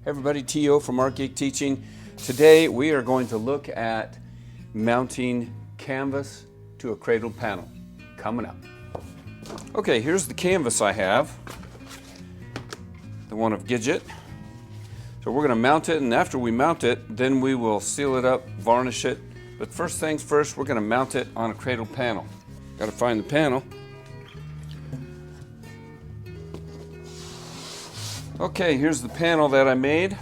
Hey everybody, T.O. from Art Geek Teaching. Today we are going to look at mounting canvas to a cradled panel. Coming up. Okay, here's the canvas I have, the one of Gidget. So we're going to mount it, and after we mount it, then we will seal it up, varnish it. But first things first, we're going to mount it on a cradled panel. Got to find the panel. Okay, here's the panel that I made.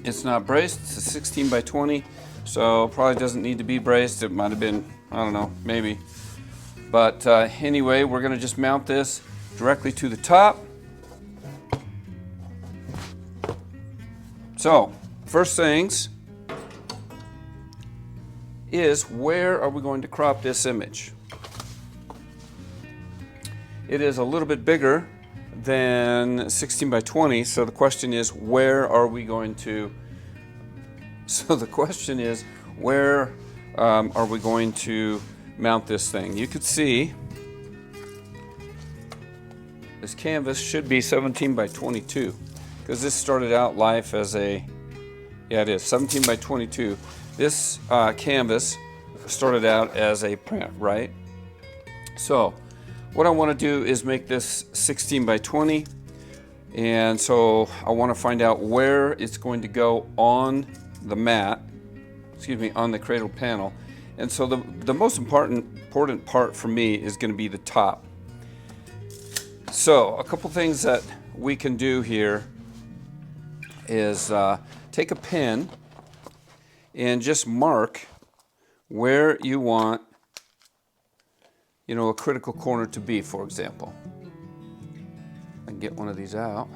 It's not braced, it's a 16 by 20, so probably doesn't need to be braced. It might have been, I don't know, maybe. But anyway, we're gonna just mount this directly to the top. So, first things is, where are we going to crop this image? It is a little bit bigger than 16 by 20, so the question is, where are we going to mount this thing? You could see this canvas should be 17 by 22 because this started out life as a, yeah, it is 17 by 22. This canvas started out as a print, right? So what I want to do is make this 16 by 20, and so I want to find out where it's going to go on the mat, on the cradle panel. And so the most important part for me is going to be the top. So a couple things that we can do here is take a pen and just mark where you want, you know, a critical corner to be, for example. I can get one of these out.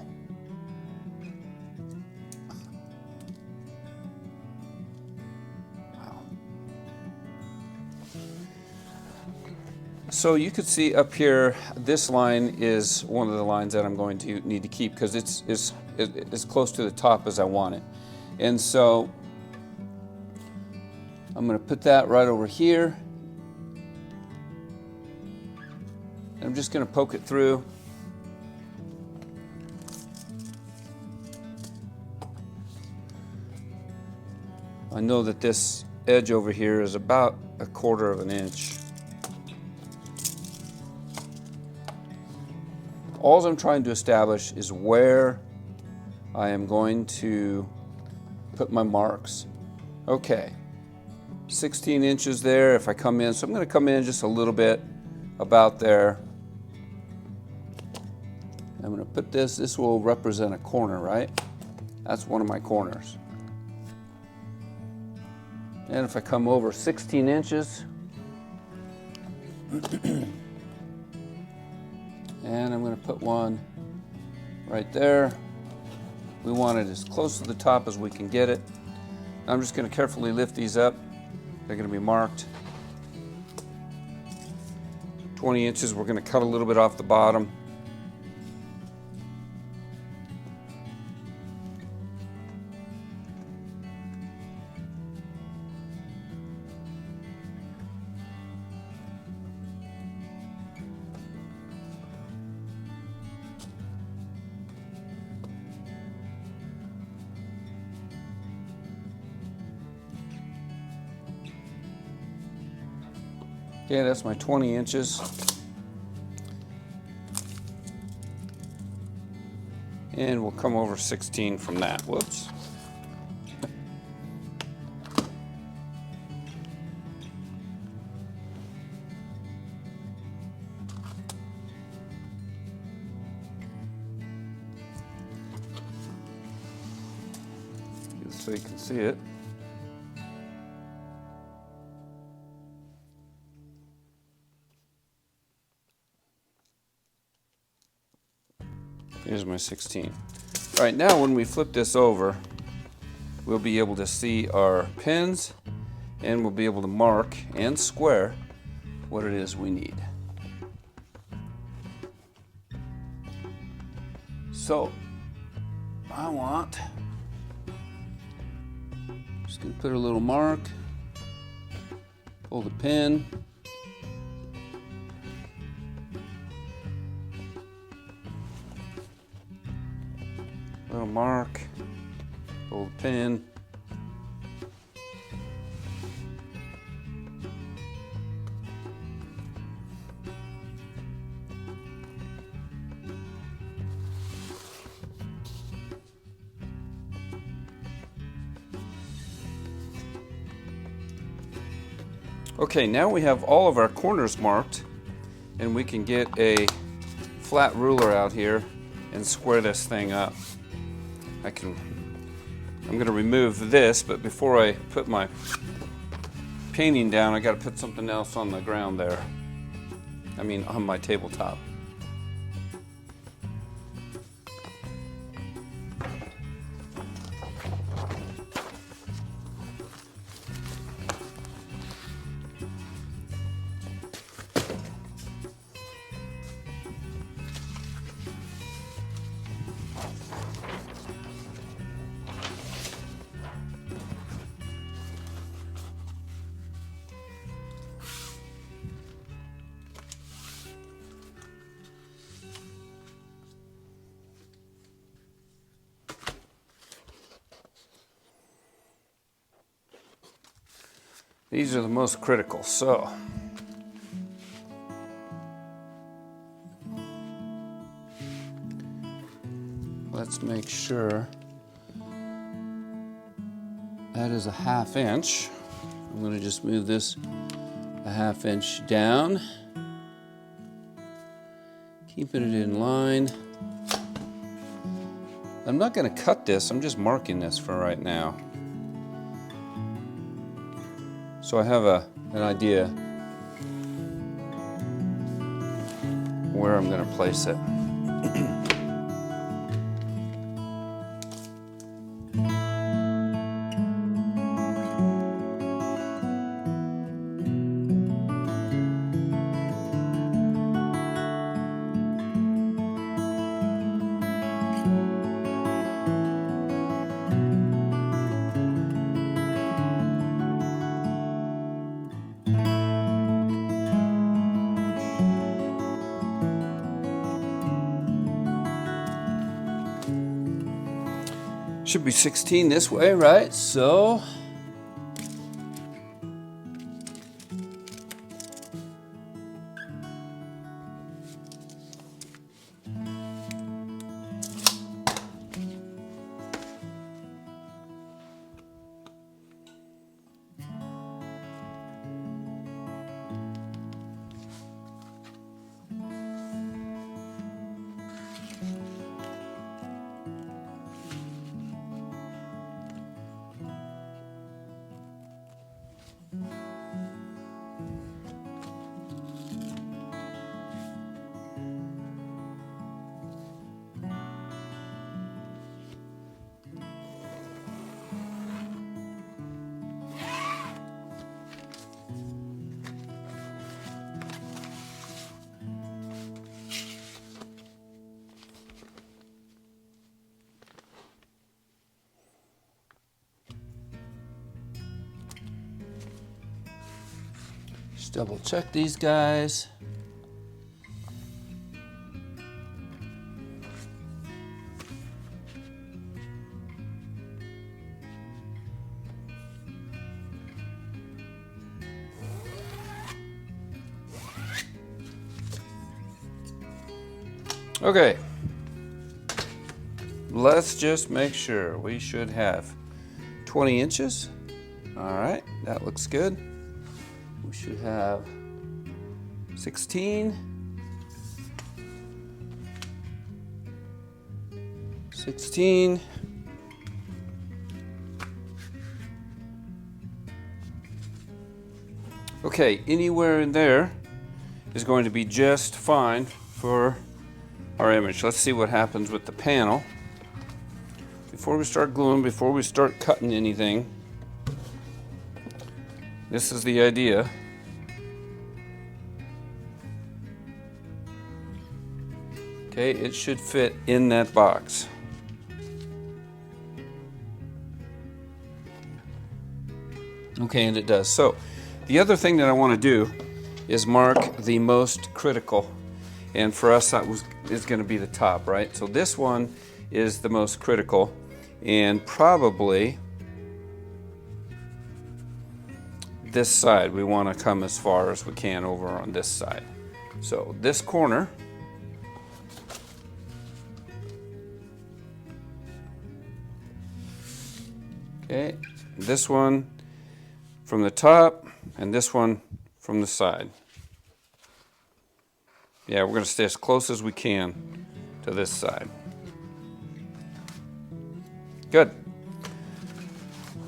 Wow. So you could see up here, this line is one of the lines that I'm going to need to keep because it's as close to the top as I want it. And so I'm going to put that right over here. I'm just going to poke it through. I know that this edge over here is about 1/4 of an inch. All I'm trying to establish is where I am going to put my marks. Okay, 16 inches there if I come in. So I'm going to come in just a little bit, about there. I'm going to put this will represent a corner, right? That's one of my corners. And if I come over 16 inches, and I'm going to put one right there. We want it as close to the top as we can get it. I'm just going to carefully lift these up. They're going to be marked. 20 inches, we're going to cut a little bit off the bottom. Okay, that's my 20 inches. And we'll come over 16 from that. Whoops. So you can see it. Here's my 16. All right, now when we flip this over, we'll be able to see our pins, and we'll be able to mark and square what it is we need. So I want, just gonna put a little mark, pull the pin, little mark, Old pen. Okay, now we have all of our corners marked, and we can get a flat ruler out here and square this thing up. I'm going to remove this, but before I put my painting down, I got to put something else on the ground there. I mean, on my tabletop. These are the most critical, so let's make sure that is a 1/2 inch. I'm going to just move this a 1/2 inch down, keeping it in line. I'm not going to cut this, I'm just marking this for right now. So I have an idea where I'm going to place it. Should be 16 this way, right? So just double check these guys. Okay, let's just make sure. We should have 20 inches. All right, that looks good. We should have 16, 16, okay, anywhere in there is going to be just fine for our image. Let's see what happens with the panel. Before we start gluing, before we start cutting anything, this is the idea. Okay, it should fit in that box. Okay, and it does. So, the other thing that I want to do is mark the most critical. And for us, is going to be the top, right? So this one is the most critical. and probably this side. We want to come as far as we can over on this side. So this corner, okay, this one from the top and this one from the side. Yeah, we're going to stay as close as we can to this side. Good.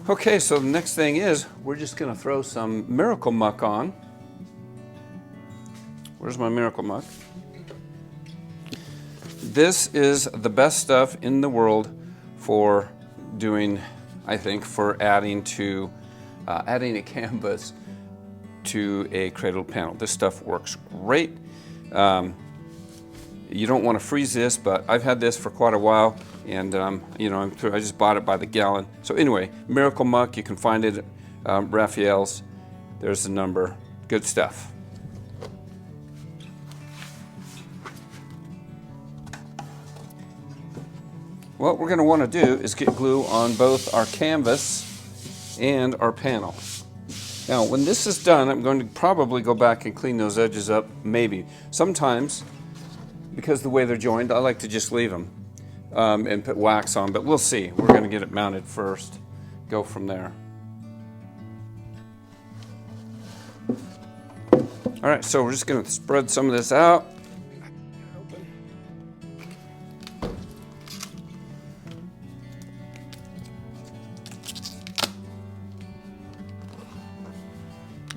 Okay, so the next thing is we're just going to throw some Miracle Muck on. Where's my Miracle Muck? This is the best stuff in the world for doing, I think, for adding a canvas to a cradled panel. This stuff works great. You don't want to freeze this, but I've had this for quite a while, and you know, I just bought it by the gallon. So anyway, Miracle Muck, you can find it at Raphael's. There's the number. Good stuff. What we're going to want to do is get glue on both our canvas and our panel. Now, when this is done, I'm going to probably go back and clean those edges up, maybe. Sometimes, because the way they're joined, I like to just leave them and put wax on, but we'll see. We're going to get it mounted first, go from there. All right, so we're just going to spread some of this out.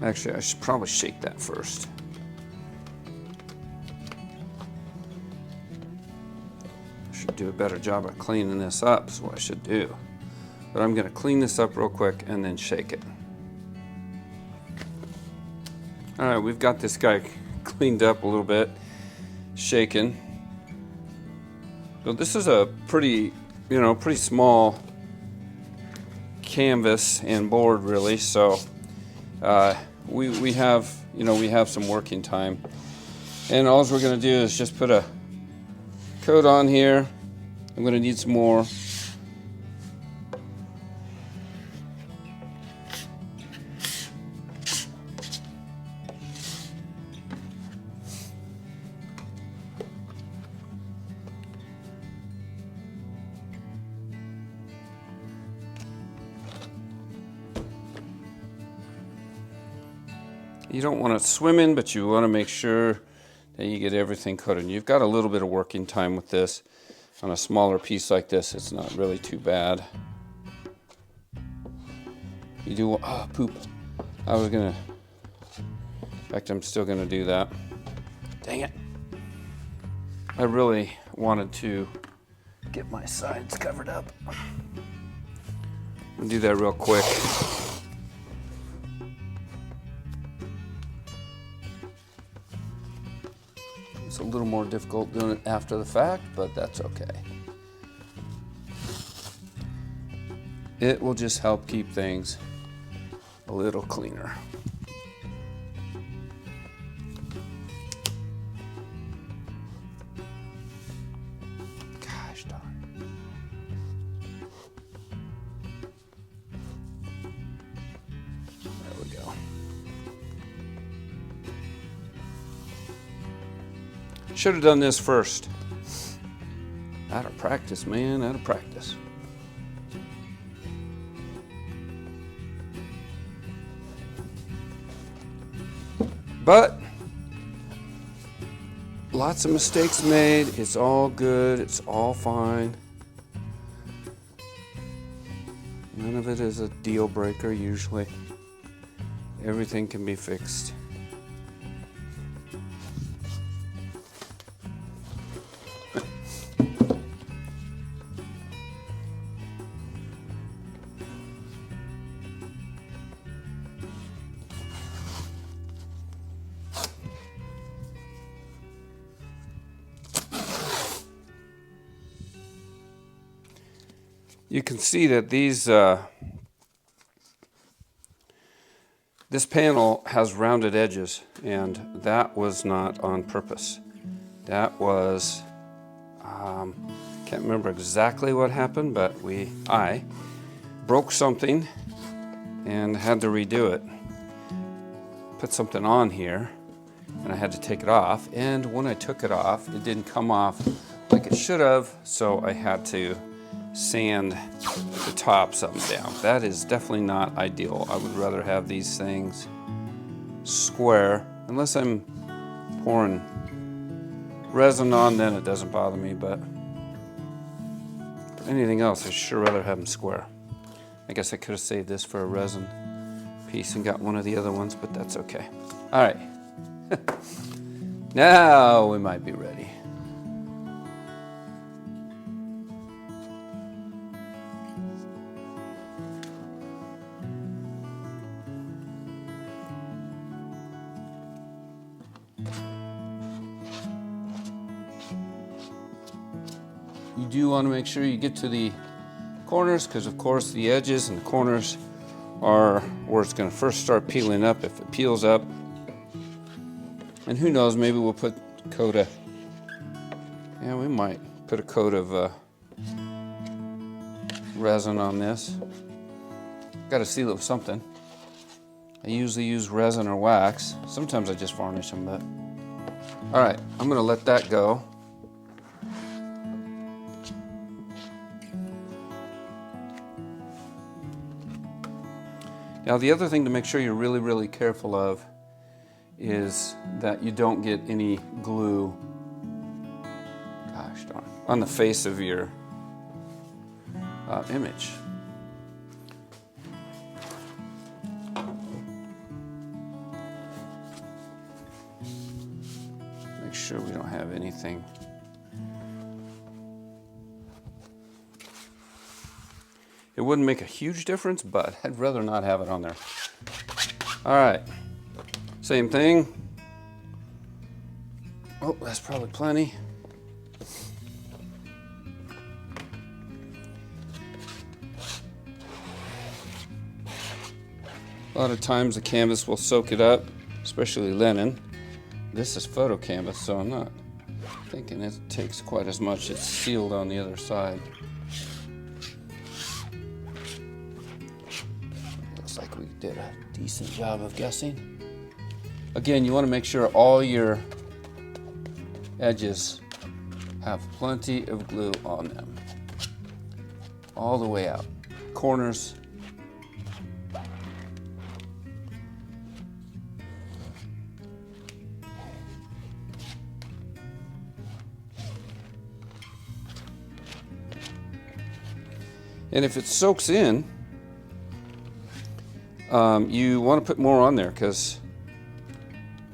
Actually, I should probably shake that first. I should do a better job of cleaning this up is what I should do. But I'm going to clean this up real quick and then shake it. All right, we've got this guy cleaned up a little bit, shaken. So this is a pretty small canvas and board, really. So we have some working time, and all we're going to do is just put a coat on here. I'm going to need some more. You don't want to swim in, but you want to make sure that you get everything coated. You've got a little bit of working time with this. On a smaller piece like this, it's not really too bad. You do, oh, poop. In fact, I'm still going to do that. Dang it. I really wanted to get my sides covered up. I'll do that real quick. It's a little more difficult doing it after the fact, but that's okay. It will just help keep things a little cleaner. Gosh darn. There we go. Should have done this first. Out of practice, man, out of practice. But lots of mistakes made. It's all good. It's all fine. None of it is a deal breaker usually. Everything can be fixed. You can see that these this panel has rounded edges, and that was not on purpose. That was Can't remember exactly what happened, but I broke something and had to redo it. Put something on here and I had to take it off, and when I took it off, it didn't come off like it should have, so I had to sand the tops up and down. That is definitely not ideal. I would rather have these things square, unless I'm pouring resin on, then it doesn't bother me, but for anything else, I'd sure rather have them square. I guess I could have saved this for a resin piece and got one of the other ones, but that's okay. All right, now we might be ready. You do want to make sure you get to the corners, because of course the edges and the corners are where it's going to first start peeling up if it peels up. And who knows, maybe we'll put a coat of, yeah, we might put a coat of resin on this. Got to seal it with something. I usually use resin or wax. Sometimes I just varnish them, but all right, I'm going to let that go. Now the other thing to make sure you're really, really careful of is that you don't get any glue, gosh darn, on the face of your image. Make sure we don't have anything. It wouldn't make a huge difference, but I'd rather not have it on there. All right, same thing. Oh, that's probably plenty. A lot of times the canvas will soak it up, especially linen. This is photo canvas, so I'm not thinking it takes quite as much. It's sealed on the other side. Like we did a decent job of guessing. Again, you want to make sure all your edges have plenty of glue on them. All the way out. Corners. And if it soaks in, you want to put more on there, because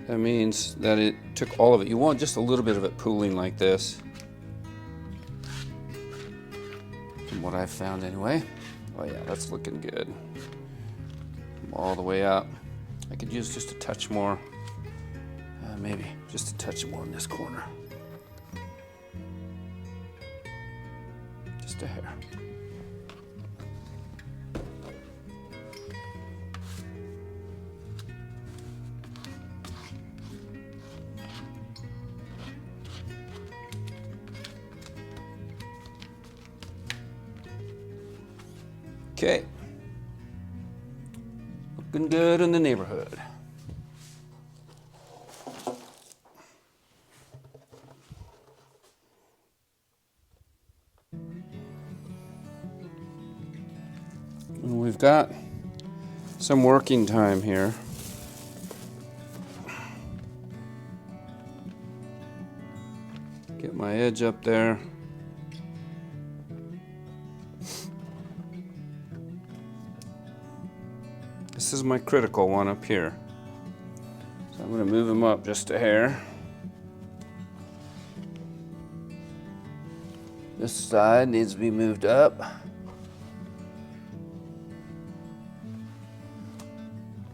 that means that it took all of it. You want just a little bit of it pooling like this, from what I've found anyway. Oh yeah, that's looking good. All the way out. I could use just a touch more, maybe just a touch more in this corner. Just a hair. Okay, looking good in the neighborhood. And we've got some working time here. Get my edge up there. This is my critical one up here. So I'm going to move them up just a hair. This side needs to be moved up.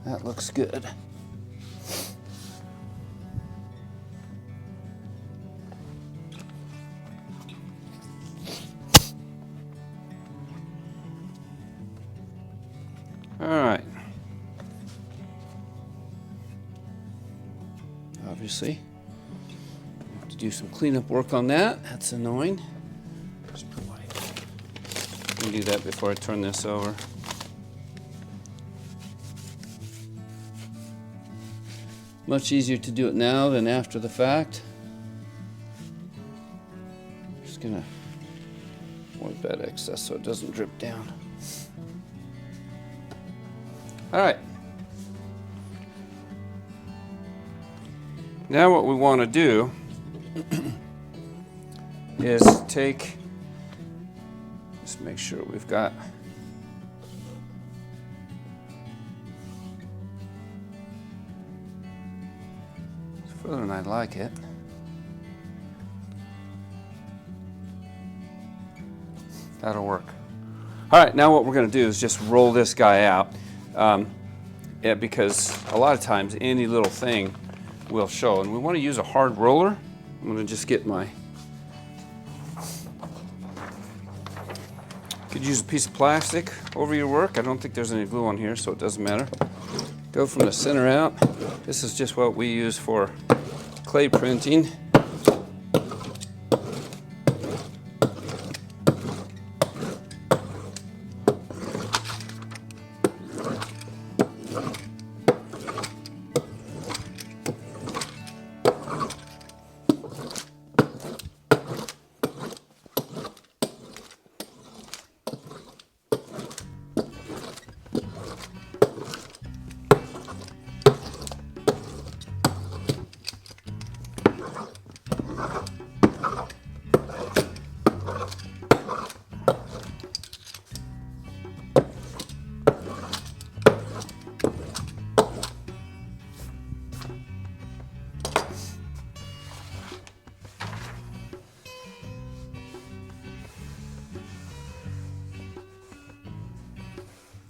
That looks good. All right. Obviously, have to do some cleanup work on that. That's annoying. can do that before I turn this over. Much easier to do it now than after the fact. Just gonna wipe that excess so it doesn't drip down. All right. Now what we want to do is take, just make sure we've got further than I'd like it. That'll work. All right, now what we're going to do is just roll this guy out, because a lot of times any little thing will show, and we want to use a hard roller. I'm going to just get my, could use a piece of plastic over your work. I don't think there's any glue on here, so it doesn't matter. Go from the center out. This is just what we use for clay printing.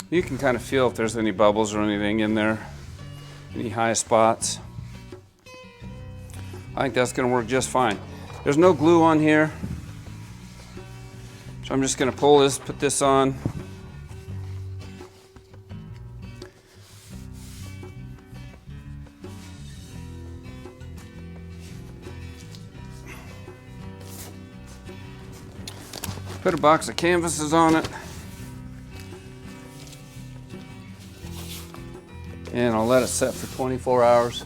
You can kind of feel if there's any bubbles or anything in there, any high spots. I think that's going to work just fine. There's no glue on here, so I'm just going to pull this, put this on. Put a box of canvases on it. And I'll let it set for 24 hours.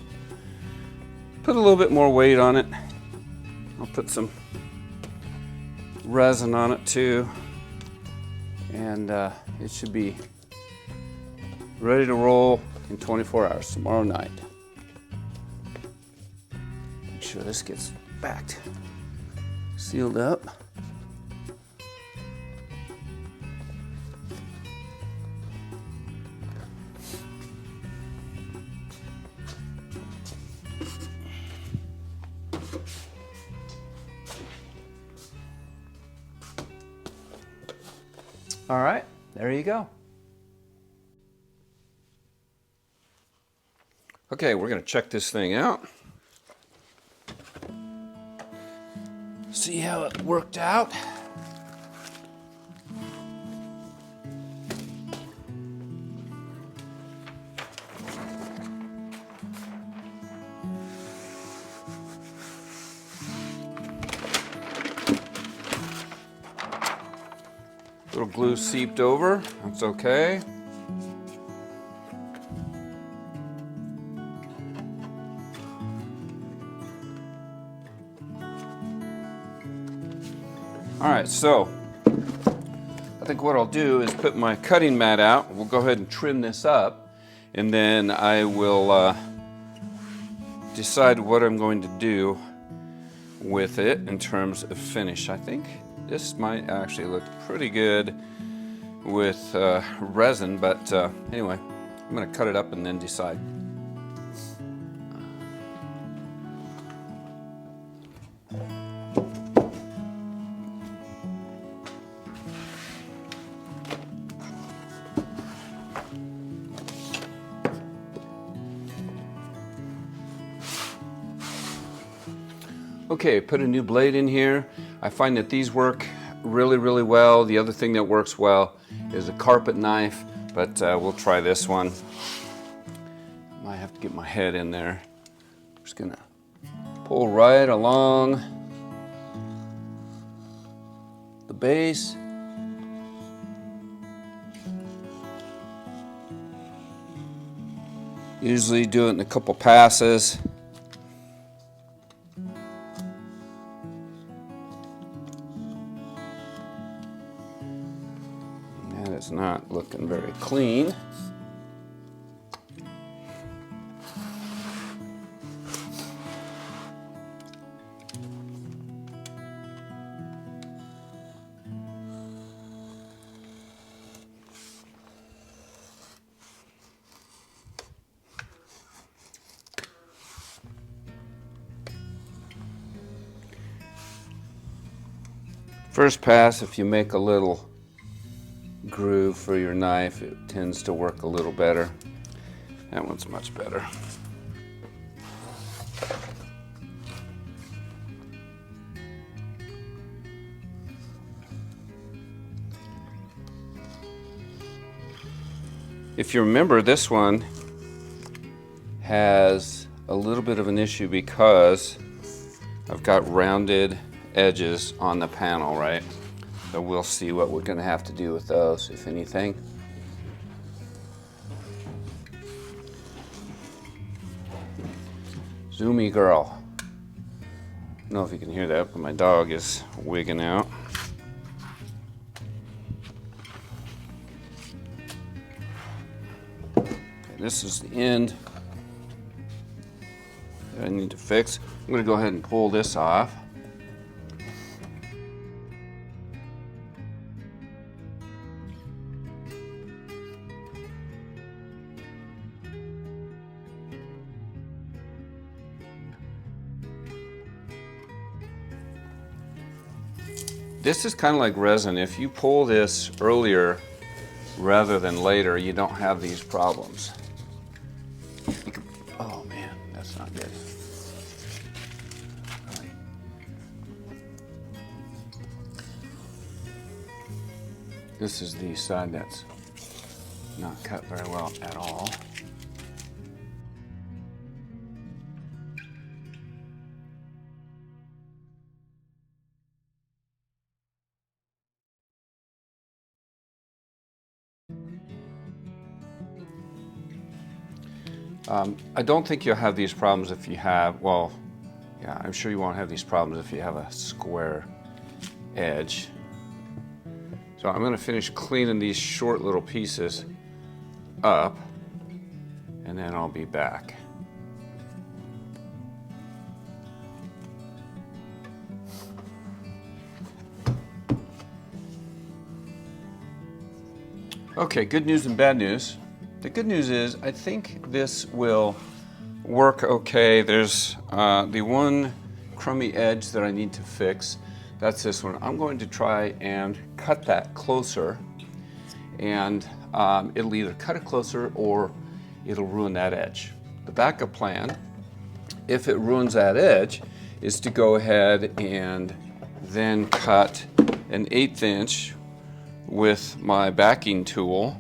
Put a little bit more weight on it. I'll put some resin on it too. And it should be ready to roll in 24 hours, tomorrow night. Make sure this gets backed, sealed up. All right, there you go. Okay, we're going to check this thing out. See how it worked out. Little glue seeped over, that's okay. All right, so I think what I'll do is put my cutting mat out. We'll go ahead and trim this up, and then I will decide what I'm going to do with it in terms of finish. I think this might actually look pretty good with resin, but anyway, I'm going to cut it up and then decide. Okay, put a new blade in here. I find that these work really, really well. The other thing that works well is a carpet knife, but we'll try this one. Might have to get my head in there. Just gonna pull right along the base. Usually do it in a couple passes. That is not looking very clean. First pass, if you make a little groove for your knife, it tends to work a little better. That one's much better. If you remember, this one has a little bit of an issue because I've got rounded edges on the panel, right? So we'll see what we're going to have to do with those, if anything. Zoomy girl. I don't know if you can hear that, but my dog is wigging out. Okay, this is the end that I need to fix. I'm going to go ahead and pull this off. This is kind of like resin. If you pull this earlier rather than later, you don't have these problems. Oh man, that's not good. Right. This is the side that's not cut very well at all. I don't think you'll have these problems if you have, well, yeah, I'm sure you won't have these problems if you have a square edge. So I'm going to finish cleaning these short little pieces up, and then I'll be back. Okay, good news and bad news. The good news is I think this will work okay. There's the one crummy edge that I need to fix. That's this one. I'm going to try and cut that closer, and it'll either cut it closer or it'll ruin that edge. The backup plan, if it ruins that edge, is to go ahead and then cut an 1/8 inch with my backing tool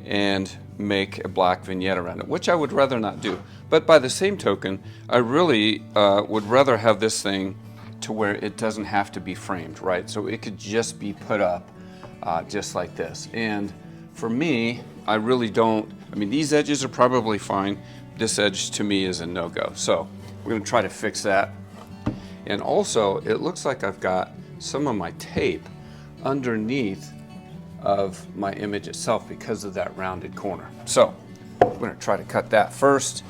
and make a black vignette around it, which I would rather not do. But by the same token, I really would rather have this thing to where it doesn't have to be framed, right? So it could just be put up just like this. And for me, I really don't, I mean, these edges are probably fine. This edge to me is a no-go. So we're gonna try to fix that. And also, it looks like I've got some of my tape underneath of my image itself because of that rounded corner. So we're going to try to cut that first.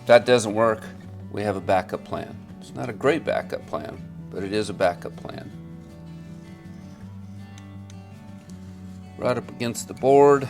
If that doesn't work, we have a backup plan. It's not a great backup plan, but it is a backup plan. Right up against the board.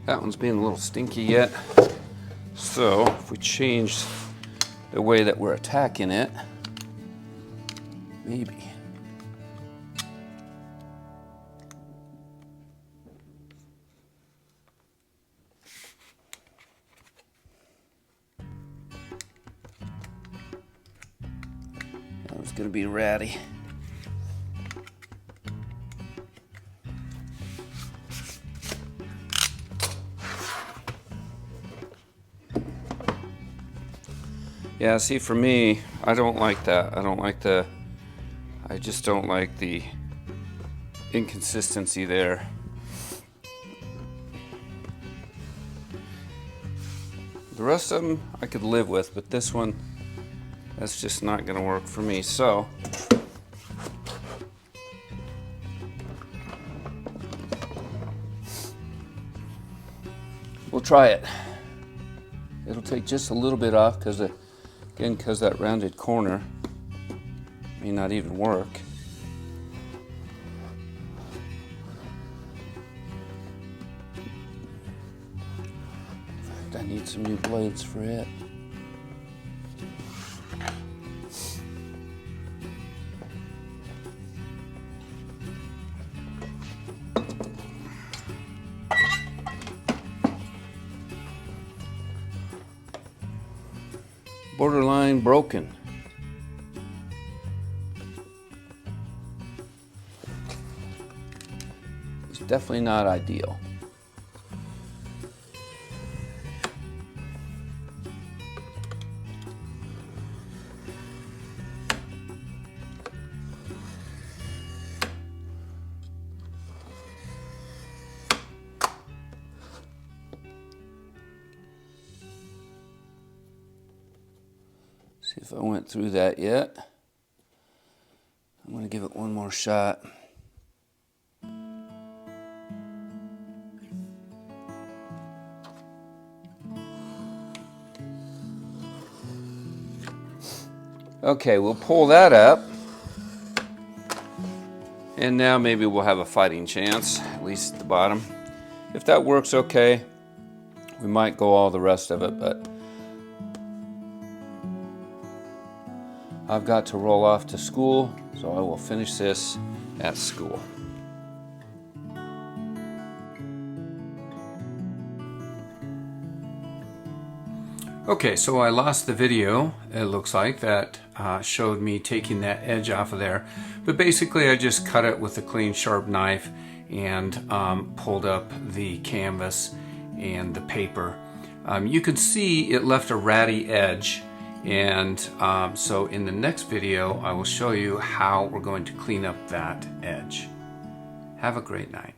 That one's being a little stinky yet. So if we change the way that we're attacking it, maybe. going to be ratty. Yeah, see, for me, I don't like that. I just don't like the inconsistency there. The rest of them I could live with, but this one, that's just not going to work for me. So we'll try it. It'll take just a little bit off because that rounded corner may not even work. In fact, I need some new blades for it. Borderline broken. It's definitely not ideal. See if I went through that yet. I'm going to give it one more shot. Okay, we'll pull that up. And now maybe we'll have a fighting chance, at least at the bottom. If that works okay, we might go all the rest of it, but I've got to roll off to school, so I will finish this at school. Okay, so I lost the video, it looks like, that showed me taking that edge off of there. But basically I just cut it with a clean sharp knife and pulled up the canvas and the paper. You can see it left a ratty edge. And so in the next video, I will show you how we're going to clean up that edge. Have a great night.